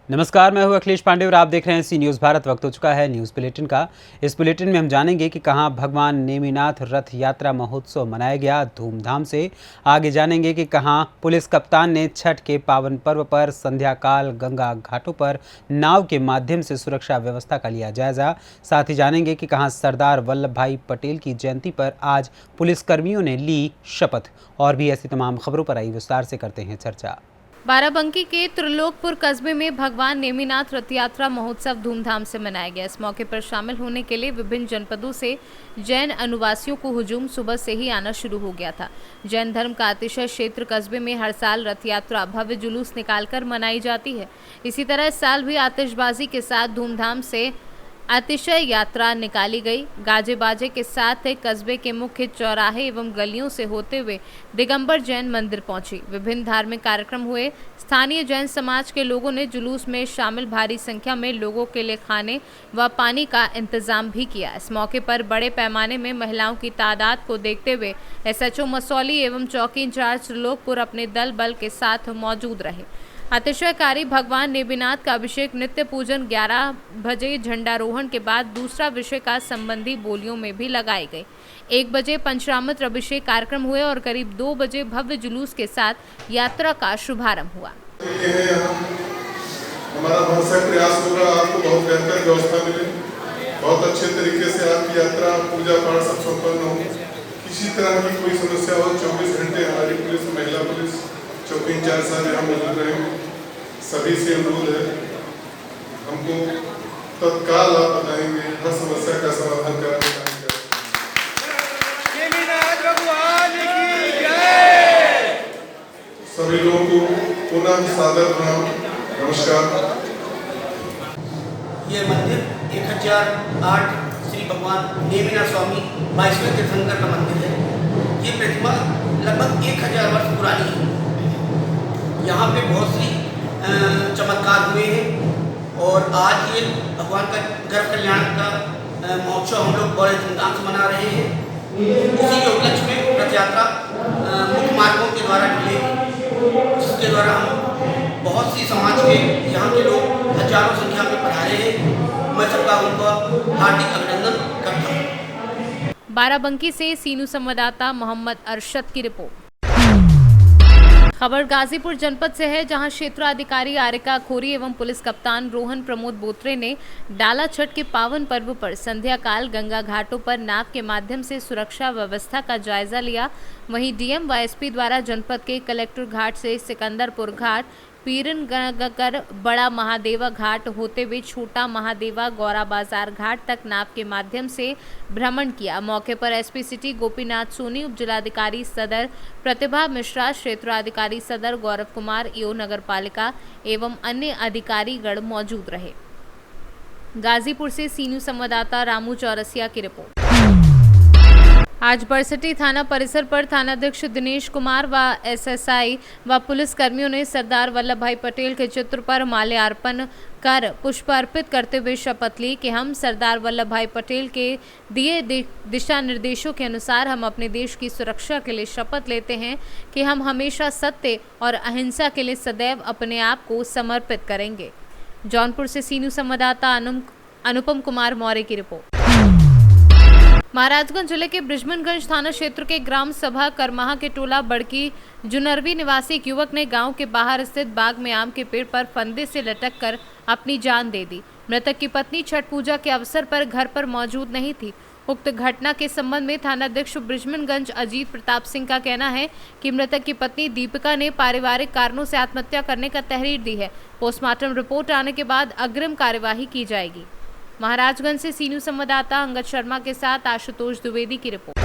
नमस्कार, मैं हूं अखिलेश पांडे और आप देख रहे हैं सी न्यूज़ भारत। वक्त हो चुका है न्यूज़ बुलेटिन का। इस बुलेटिन में हम जानेंगे कि कहां भगवान नेमिनाथ रथ यात्रा महोत्सव मनाया गया धूमधाम से। आगे जानेंगे कि कहां पुलिस कप्तान ने छठ के पावन पर्व पर संध्या काल गंगा घाटों पर नाव के माध्यम से सुरक्षा व्यवस्था का लिया जायजा। साथ ही जानेंगे कि कहां सरदार वल्लभ भाई पटेल की जयंती पर आज पुलिसकर्मियों ने ली शपथ। और भी ऐसी तमाम खबरों पर आई विस्तार से करते हैं चर्चा। बाराबंकी के त्रिलोकपुर कस्बे में भगवान नेमिनाथ रथ यात्रा महोत्सव धूमधाम से मनाया गया। इस मौके पर शामिल होने के लिए विभिन्न जनपदों से जैन अनुवासियों को हुजूम सुबह से ही आना शुरू हो गया था। जैन धर्म का अतिशय क्षेत्र कस्बे में हर साल रथ यात्रा भव्य जुलूस निकालकर मनाई जाती है। इसी तरह इस साल भी आतिशबाजी के साथ धूमधाम से अतिशय यात्रा निकाली गई। गाजे बाजे के साथ कस्बे के मुख्य चौराहे एवं गलियों से होते हुए दिगंबर जैन मंदिर पहुंची। विभिन्न धार्मिक कार्यक्रम हुए। स्थानीय जैन समाज के लोगों ने जुलूस में शामिल भारी संख्या में लोगों के लिए खाने व पानी का इंतजाम भी किया। इस मौके पर बड़े पैमाने में महिलाओं की तादाद को देखते हुए SHO मसौली एवं चौकी इंचार्ज त्रिलोकपुर अपने दल बल के साथ मौजूद रहे। अतिशयकारी भगवान नेमिनाथ का अभिषेक नित्य पूजन 11 बजे झंडारोहण के बाद दूसरा विषय का संबंधी बोलियों में भी लगाए गए। 1 बजे पंचामृत अभिषेक कार्यक्रम हुए और करीब 2 बजे भव्य जुलूस के साथ यात्रा का शुभारंभ हुआ। हमारा भरसक प्रयास होगा आपको बहुत बेहतर व्यवस्था मिले, बहुत अच्छे तरीके से आपकी यात्रा पूजा पाठ सब संपन्न हो। किसी तरह की कोई समस्या हो 24 घंटे हमारी पुलिस महिला पुलिस चौकी इंचार्ज साहब यहाँ मौजूद रहे। सभी से अनुरोध है, हमको तत्काल आप बताएंगे, हर समस्या का समाधान कराने का। सभी लोगों को पुनः सादर प्रणाम, नमस्कार। ये मंदिर 1008 श्री भगवान नेमिनाथ स्वामी 22वें तीर्थंकर का मंदिर है। ये प्रतिमा लगभग 1000 वर्ष पुरानी है। यहाँ पे बहुत सी चमत्कार हुए हैं और आज ये भगवान का गर्भ कल्याण का महोत्सव हम लोग बड़े धूमधाम से मना रहे हैं। इसी के उपलक्ष्य में रथ यात्रा मुख्य मार्गों के द्वारा निकलेगी, जिसके द्वारा हम बहुत सी समाज के यहाँ के लोग हजारों संख्या में पधारे हैं। मैं सबका उनका हार्दिक अभिनंदन करता हूँ। बाराबंकी से सीनू संवाददाता मोहम्मद अरशद की रिपोर्ट। खबर गाजीपुर जनपद से है, जहां क्षेत्राधिकारी आरिका खोरी एवं पुलिस कप्तान रोहन प्रमोद बोत्रे ने डाला छठ के पावन पर्व पर संध्या काल गंगा घाटों पर नाव के माध्यम से सुरक्षा व्यवस्था का जायजा लिया। वहीं DM व SP द्वारा जनपद के कलेक्टर घाट से सिकंदरपुर घाट, पीरनगर बड़ा महादेवा घाट होते हुए छोटा महादेवा गौरा बाजार घाट तक नाव के माध्यम से भ्रमण किया। मौके पर SP सिटी गोपीनाथ सोनी, उप जिलाधिकारी सदर प्रतिभा मिश्रा, क्षेत्राधिकारी सदर गौरव कुमार, EO नगर पालिका एवं अन्य अधिकारीगण मौजूद रहे। गाजीपुर से सीनू संवाददाता रामू चौरसिया की रिपोर्ट। आज बरसटी थाना परिसर पर थानाध्यक्ष दिनेश कुमार व SSI व पुलिस कर्मियों ने सरदार वल्लभ भाई पटेल के चित्र पर माल्यार्पण कर पुष्प अर्पित करते हुए शपथ ली कि हम सरदार वल्लभ भाई पटेल के दिए दिशा निर्देशों के अनुसार हम अपने देश की सुरक्षा के लिए शपथ लेते हैं कि हम हमेशा सत्य और अहिंसा के लिए सदैव अपने आप को समर्पित करेंगे। जौनपुर से सीनू संवाददाता अनुपम कुमार मौर्य की रिपोर्ट। महाराजगंज जिले के बृजमनगंज थाना क्षेत्र के ग्राम सभा करमाहा के टोला बड़की जुनरवी निवासी एक युवक ने गांव के बाहर स्थित बाग में आम के पेड़ पर फंदे से लटक कर अपनी जान दे दी। मृतक की पत्नी छठ पूजा के अवसर पर घर पर मौजूद नहीं थी। उक्त घटना के संबंध में थानाध्यक्ष बृजमनगंज अजीत प्रताप सिंह का कहना है कि मृतक की पत्नी दीपिका ने पारिवारिक कारणों से आत्महत्या करने का तहरीर दी है। पोस्टमार्टम रिपोर्ट आने के बाद अग्रिम कार्यवाही की जाएगी। महाराजगंज से सीनू संवाददाता अंगद शर्मा के साथ आशुतोष द्विवेदी की रिपोर्ट।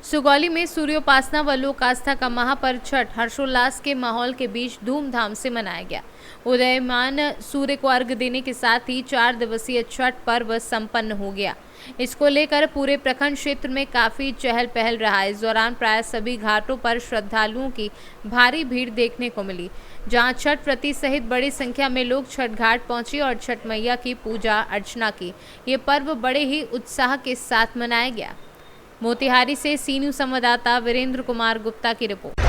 सुगौली में सूर्योपासना व लोक आस्था का महापर्व छठ हर्षोल्लास के माहौल के बीच धूमधाम से मनाया गया। उदयमान सूर्य को अर्घ्य देने के साथ ही 4 दिवसीय छठ पर्व संपन्न हो गया। इसको लेकर पूरे प्रखंड क्षेत्र में काफी चहल पहल रहा। इस दौरान प्राय सभी घाटों पर श्रद्धालुओं की भारी भीड़ देखने को मिली, जहां छठ व्रती सहित बड़ी संख्या में लोग छठ घाट पहुंचे और छठ मैया की पूजा अर्चना की। ये पर्व बड़े ही उत्साह के साथ मनाया गया। मोतिहारी से सीनू संवाददाता वीरेंद्र कुमार गुप्ता की रिपोर्ट।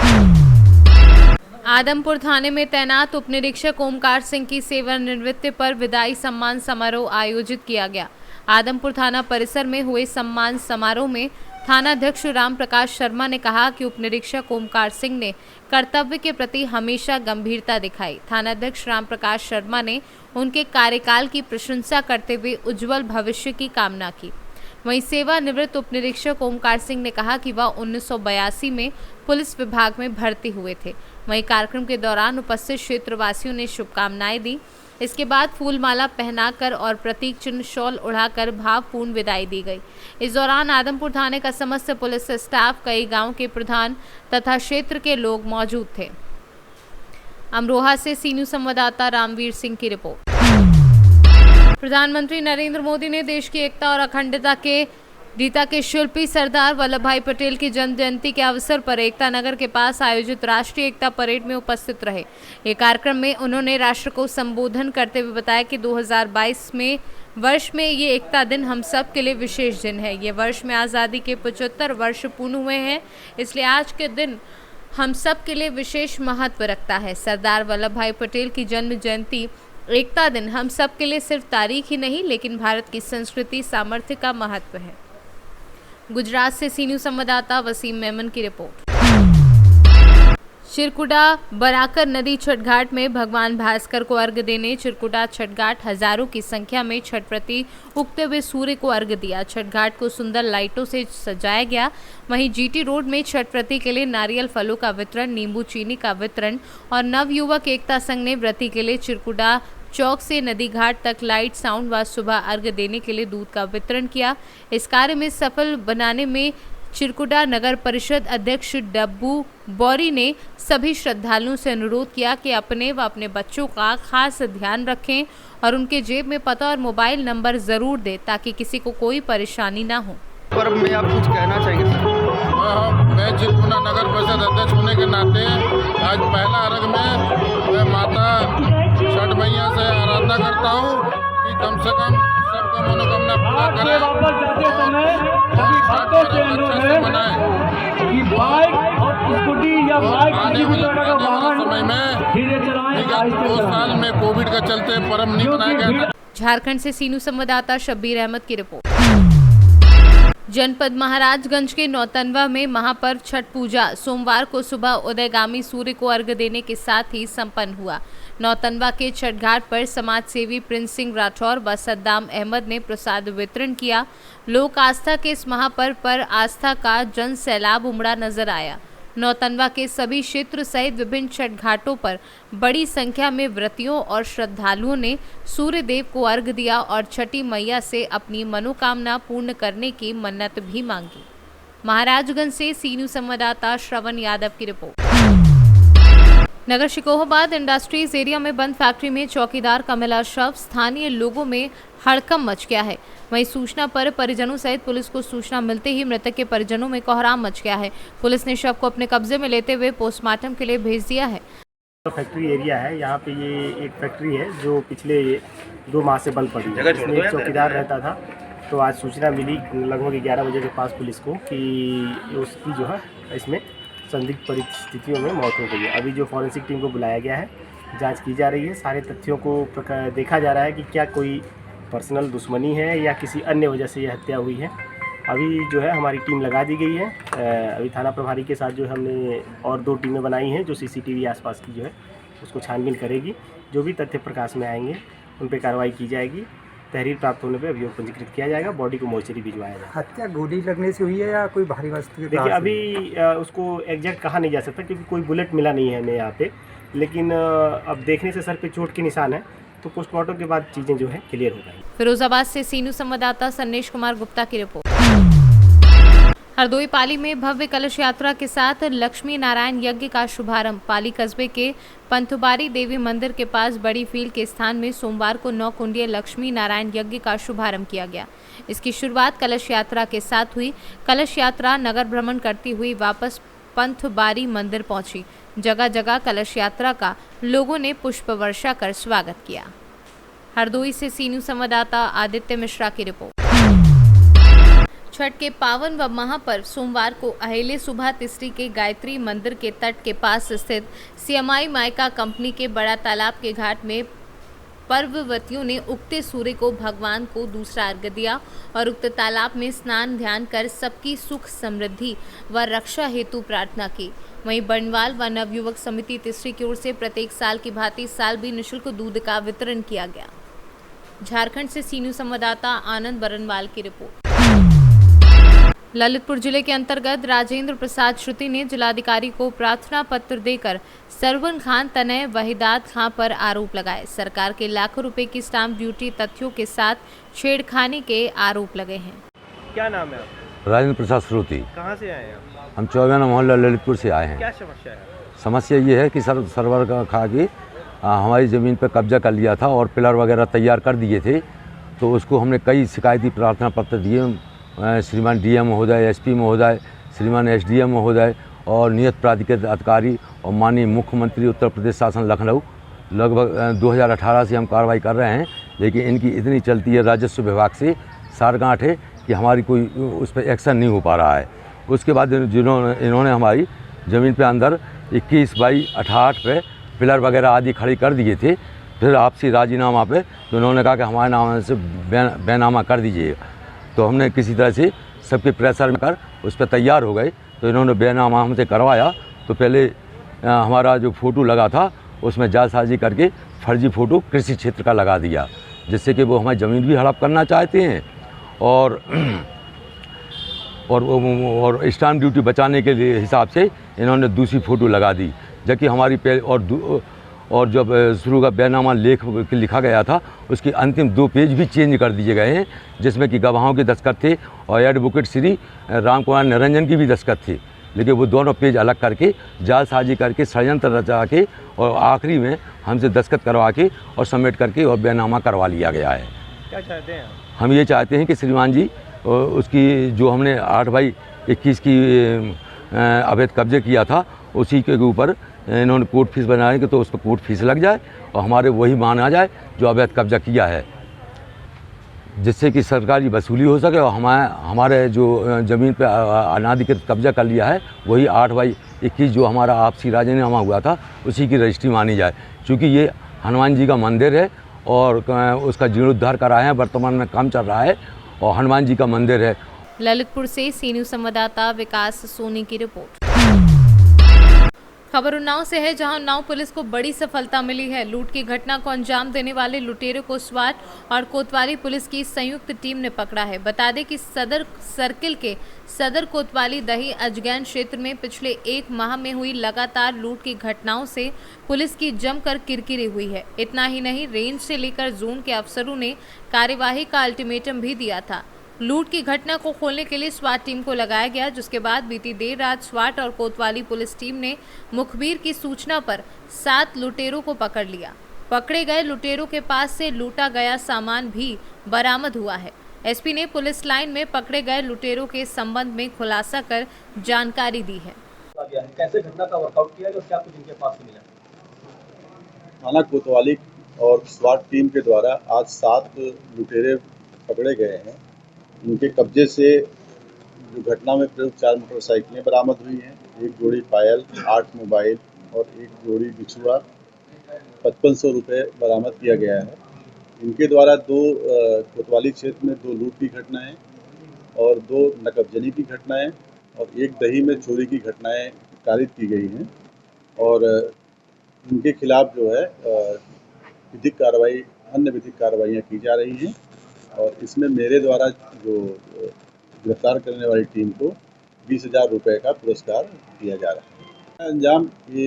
आदमपुर थाने में तैनात उप निरीक्षक ओमकार सिंह की सेवानिवृत्ति पर विदाई सम्मान समारोह आयोजित किया गया। आदमपुर थाना परिसर में हुए सम्मान समारोह में थानाध्यक्ष राम प्रकाश शर्मा ने कहा कि उप निरीक्षक ओमकार सिंह ने कर्तव्य के प्रति हमेशा गंभीरता दिखाई। थानाध्यक्ष राम प्रकाश शर्मा ने उनके कार्यकाल की प्रशंसा करते हुए उज्जवल भविष्य की कामना की। वहीं सेवानिवृत्त उप निरीक्षक ओमकार सिंह ने कहा कि वह 1982 में पुलिस विभाग में भर्ती हुए थे। वहीं कार्यक्रम के दौरान उपस्थित क्षेत्रवासियों ने शुभकामनाएं दी। इसके बाद फूलमाला पहनाकर और प्रतीक चिन्ह शॉल उड़ाकर भावपूर्ण विदाई दी गई। इस दौरान आदमपुर थाने का समस्त पुलिस स्टाफ, कई गांव के प्रधान तथा क्षेत्र के लोग मौजूद थे। अमरोहा से सी न्यूज़ संवाददाता रामवीर सिंह की रिपोर्ट। प्रधानमंत्री नरेंद्र मोदी ने देश की एकता और अखंडता के शिल्पी सरदार वल्लभ भाई पटेल की जन्म जयंती के अवसर पर एकता नगर के पास आयोजित राष्ट्रीय एकता परेड में उपस्थित रहे। एक कार्यक्रम में उन्होंने राष्ट्र को संबोधन करते हुए बताया कि 2022 वर्ष में ये एकता दिन हम सब के लिए विशेष दिन है। ये वर्ष में आज़ादी के 75 वर्ष पूर्ण हुए हैं, इसलिए आज के दिन हम सब के लिए विशेष महत्व रखता है। सरदार वल्लभ भाई पटेल की जन्म जयंती एकता दिन हम सब के लिए सिर्फ तारीख ही नहीं, लेकिन भारत की संस्कृति सामर्थ्य का महत्व है। गुजरात से सी न्यूज़ संवाददाता वसीम मेमन की रिपोर्ट। चिरकुटा बराकर नदी छठ घाट में भगवान भास्कर को अर्घ्य देने चिरकुटा छठ घाट हजारों की संख्या में छठ प्रति उगते हुए सूर्य को अर्घ्य दिया। छठ घाट को सुंदर लाइटों से सजाया गया। वहीं जीटी रोड में छठ प्रति के लिए नारियल फलों का वितरण, नींबू चीनी का वितरण और नवयुवक एकता संघ ने व्रती के लिए चिरकुटा चौक से नदी घाट तक लाइट, साउंड व सुबह अर्घ्य देने के लिए दूध का वितरण किया। इस कार्य में सफल बनाने में चिरकुटा नगर परिषद अध्यक्ष डब्बू बौरी ने सभी श्रद्धालुओं से अनुरोध किया कि अपने व अपने बच्चों का खास ध्यान रखें और उनके जेब में पता और मोबाइल नंबर जरूर दें ताकि किसी को कोई परेशानी ना हो। पर मैं आप कुछ कहना चाहेंगे सर? मैं चिरकुटा नगर परिषद अध्यक्ष होने के नाते आज पहला अर्घ में मैं माता छठ मैया से आराधना करता हूँ कि कम से कम सबका मनोकामना पूरा करें और मनाएं। आने वाले समय में विगत 2 साल में कोविड के चलते पर्व नहीं मनाया गया। झारखंड से सी न्यूज़ संवाददाता शब्बीर अहमद की रिपोर्ट। जनपद महाराजगंज के नौतनवा में महापर्व छठ पूजा सोमवार को सुबह उदयगामी सूर्य को अर्घ्य देने के साथ ही संपन्न हुआ। नौतनवा के छठ घाट पर समाज सेवी प्रिंस सिंह राठौर व सद्दाम अहमद ने प्रसाद वितरण किया। लोक आस्था के इस महापर्व पर आस्था का जन सैलाब उमड़ा नजर आया। नौतनवा के सभी क्षेत्र सहित विभिन्न छठ घाटों पर बड़ी संख्या में व्रतियों और श्रद्धालुओं ने सूर्य देव को अर्घ्य दिया और छठी मैया से अपनी मनोकामना पूर्ण करने की मन्नत भी मांगी। महाराजगंज से सी न्यूज़ संवाददाता श्रवण यादव की रिपोर्ट। नगर शिकोहाबाद इंडस्ट्रीज एरिया में बंद फैक्ट्री में चौकीदार का मिला शव, स्थानीय लोगों में हड़कंप मच गया है। वहीं सूचना पर परिजनों सहित पुलिस को सूचना मिलते ही मृतक के परिजनों में कोहराम मच गया है। पुलिस ने शव को अपने कब्जे में लेते हुए पोस्टमार्टम के लिए भेज दिया है। फैक्ट्री एरिया है, यहाँ पे ये एक फैक्ट्री है जो पिछले 2 माह से बंद पड़ी है। इसमें एक चौकीदार रहता था, तो आज सूचना मिली लगभग 11 बजे के पास पुलिस को कि उसकी जो है इसमें संदिग्ध परिस्थितियों में मौत हो गई है। अभी जो फॉरेंसिक टीम को बुलाया गया है, जांच की जा रही है। सारे तथ्यों को देखा जा रहा है कि क्या कोई पर्सनल दुश्मनी है या किसी अन्य वजह से यह हत्या हुई है। अभी जो है हमारी टीम लगा दी गई है। अभी थाना प्रभारी के साथ जो हमने और 2 टीमें बनाई हैं जो सीसीटीवी आसपास की जो है उसको छानबीन करेगी। जो भी तथ्य प्रकाश में आएंगे उन पर कार्रवाई की जाएगी। तहरीर प्राप्त होने पर अभियोग पंजीकृत किया जाएगा। बॉडी को मोर्चरी भिजवाया जाएगा। हत्या गोली लगने से हुई है या कोई भारी वस्तु? देखिए अभी उसको एग्जैक्ट कहा नहीं जा सकता क्योंकि कोई बुलेट मिला नहीं है हमें यहाँ पे, लेकिन अब देखने से सर पे चोट के निशान है, तो पोस्टमार्टम के बाद चीज़ें जो है क्लियर हो जाएंगी। फिरोजाबाद से सी न्यूज़ संवाददाता संदेश कुमार गुप्ता की रिपोर्ट। हरदोई पाली में भव्य कलश यात्रा के साथ लक्ष्मी नारायण यज्ञ का शुभारंभ। पाली कस्बे के पंथुबारी देवी मंदिर के पास बड़ी फील्ड के स्थान में सोमवार को 9 कुंडीय लक्ष्मी नारायण यज्ञ का शुभारंभ किया गया। इसकी शुरुआत कलश यात्रा के साथ हुई। कलश यात्रा नगर भ्रमण करती हुई वापस पंथुबारी मंदिर पहुंची। जगह जगह कलश यात्रा का लोगों ने पुष्प वर्षा कर स्वागत किया। हरदोई से सी न्यूज़ संवाददाता आदित्य मिश्रा की रिपोर्ट। छठ के पावन व महापर्व सोमवार को अहेले सुबह तिसरी के गायत्री मंदिर के तट के पास स्थित सीएमआई माइका कंपनी के बड़ा तालाब के घाट में पर्ववतियों ने उगते सूर्य को भगवान को दूसरा अर्घ्य दिया और उक्त तालाब में स्नान ध्यान कर सबकी सुख समृद्धि व रक्षा हेतु प्रार्थना की। वहीं बर्नवाल व नवयुवक समिति तिसरी की ओर से प्रत्येक साल की भांति इस साल भी निःशुल्क दूध का वितरण किया गया। झारखंड से सी न्यूज़ संवाददाता आनंद बरनवाल की रिपोर्ट। ललितपुर जिले के अंतर्गत राजेंद्र प्रसाद श्रुति ने जिलाधिकारी को प्रार्थना पत्र देकर सरवन खान तनय वहीदात खां पर आरोप लगाए। सरकार के लाखों रुपए की स्टाम्प ड्यूटी तथ्यों के साथ छेड़खानी के आरोप लगे हैं। क्या नाम है आप? राजेंद्र प्रसाद श्रुति। कहाँ से आए हैं आप? हम 54 मोहल्ला ललितपुर से आए हैं। क्या समस्या है? समस्या ये है कि सरवर का खा के हमारी ज़मीन पर कब्जा कर लिया था और पिलर वगैरह तैयार कर दिए थे। तो उसको हमने कई शिकायती प्रार्थना पत्र दिए श्रीमान डीएम महोदय, एसपी महोदय, श्रीमान एसडीएम महोदय और नियत प्राधिकृत अधिकारी और माननीय मुख्यमंत्री उत्तर प्रदेश शासन लखनऊ। लगभग 2018 से हम कार्रवाई कर रहे हैं, लेकिन इनकी इतनी चलती है राजस्व विभाग से सारगांठ है कि हमारी कोई उस पर एक्शन नहीं हो पा रहा है। उसके बाद इन्होंने हमारी ज़मीन पे अंदर 21/68 पे पिलर वगैरह आदि खड़ी कर दिए थे। फिर आपसी राजीनामा पे तो उन्होंने कहा कि हमारे नाम से बैनामा कर दीजिएगा। तो हमने किसी तरह से सबके प्रेशर में कर उस पर तैयार हो गए। तो इन्होंने बैनामा हमसे करवाया। तो पहले हमारा जो फ़ोटो लगा था उसमें जालसाजी करके फर्जी फ़ोटो कृषि क्षेत्र का लगा दिया, जिससे कि वो हमारी ज़मीन भी हड़प करना चाहते हैं और स्टाम्प ड्यूटी बचाने के लिए हिसाब से इन्होंने दूसरी फ़ोटो लगा दी। जबकि हमारी और जब शुरू का बैनामा लेख लिखा गया था उसके अंतिम 2 पेज भी चेंज कर दिए गए हैं, जिसमें कि गवाहों के दस्तखत थे और एडवोकेट श्री राम कुमार निरंजन की भी दस्तखत थे। लेकिन वो दोनों पेज अलग करके जालसाजी करके षड्यंत्र रचा के और आखिरी में हमसे दस्तखत करवा के और सबमिट करके और बैनामा करवा लिया गया है। क्या चाहते हैं हम ये चाहते हैं कि श्रीमान जी उसकी जो हमने 8/21 की अवैध कब्जे किया था उसी के ऊपर इन्होंने कोर्ट फीस बनाएंगे तो उस पर कोर्ट फीस लग जाए और हमारे वही मान आ जाए जो अवैध कब्जा किया है, जिससे कि सरकारी वसूली हो सके और हमारे जो ज़मीन पे अनाधिकृत कब्जा कर लिया है वही 8/21 जो हमारा आपसी राजीनामा हुआ था उसी की रजिस्ट्री मानी जाए। क्योंकि ये हनुमान जी का मंदिर है और उसका जीर्णोद्धार करा है, वर्तमान में काम चल रहा है और हनुमान जी का मंदिर है। ललितपुर से सी न्यूज़ संवाददाता विकास सोनी की रिपोर्ट। खबर उन्नाव से है, जहां उन्नाव पुलिस को बड़ी सफलता मिली है। लूट की घटना को अंजाम देने वाले लुटेरों को स्वाट और कोतवाली पुलिस की संयुक्त टीम ने पकड़ा है। बता दें कि सदर सर्किल के सदर कोतवाली दही अजगैन क्षेत्र में पिछले 1 माह में हुई लगातार लूट की घटनाओं से पुलिस की जमकर किरकिरी हुई है। इतना ही नहीं, रेंज से लेकर जोन के अफसरों ने कार्यवाही का अल्टीमेटम भी दिया था। लूट की घटना को खोलने के लिए स्वाट टीम को लगाया गया, जिसके बाद बीती देर रात स्वाट और कोतवाली पुलिस टीम ने मुखबिर की सूचना पर 7 लुटेरों को पकड़ लिया। पकड़े गए लुटेरों के पास से लूटा गया सामान भी बरामद हुआ है। एसपी ने पुलिस लाइन में पकड़े गए लुटेरों के संबंध में खुलासा कर जानकारी दी है। कैसे घटना का वर्कआउट किया और क्या कुछ इनके पास मिला? थाना कोतवाली और स्वाट टीम के द्वारा आज 7 लुटेरे पकड़े गए हैं। इनके कब्जे से जो घटना में प्रयुक्त 4 मोटरसाइकिलें बरामद हुई हैं, 1 जोड़ी पायल, 8 मोबाइल और 1 जोड़ी बिछुआ, 5500 रुपये बरामद किया गया है। इनके द्वारा 2 कोतवाली क्षेत्र में 2 लूट की घटनाएं और 2 नकबजनी की घटनाएं और 1 दही में चोरी की घटनाएं कारित की गई हैं और इनके खिलाफ जो है विधिक कार्रवाई, अन्य विधिक कार्रवाइयाँ की जा रही हैं और इसमें मेरे द्वारा जो गिरफ्तार करने वाली टीम को 20,000 रुपये का पुरस्कार दिया जा रहा है। अंजाम ये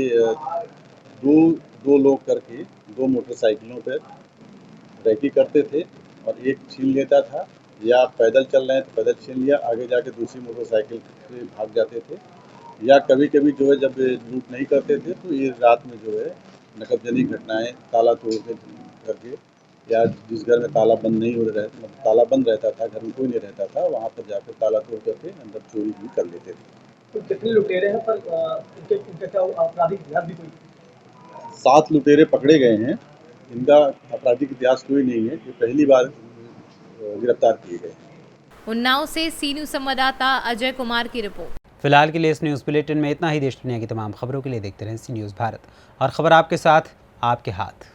दो लोग करके 2 मोटरसाइकिलों पर रैकी करते थे और एक छीन लेता था, या पैदल चल रहे हैं तो पैदल छीन लिया, आगे जाके दूसरी मोटरसाइकिल से भाग जाते थे, या कभी कभी जो है जब लूट नहीं करते थे तो ये रात में जो है नकबजनी घटनाएं ताला तोड़ करके, या जिस घर में ताला बंद नहीं हो रहा, ताला बंद रहता था, घर में कोई नहीं रहता था, वहाँ पर जाकर ताला तोड़ करके अंदर चोरी भी कर लेते थे। तो कितने लुटेरे हैं पर इनका क्या आपराधिक इतिहास भी कोई? 7 लुटेरे पकड़े गए हैं। इनका आपराधिक इतिहास कोई नहीं है, ये पहली बार गिरफ्तार किए गए हैं। उन्नाव से सी न्यूज संवाददाता अजय कुमार की रिपोर्ट। फिलहाल के लिए इस न्यूज़ बुलेटिन में इतना ही। देश दुनिया की तमाम खबरों के लिए देखते रहें सी न्यूज़ भारत, और खबर आपके साथ, आपके हाथ।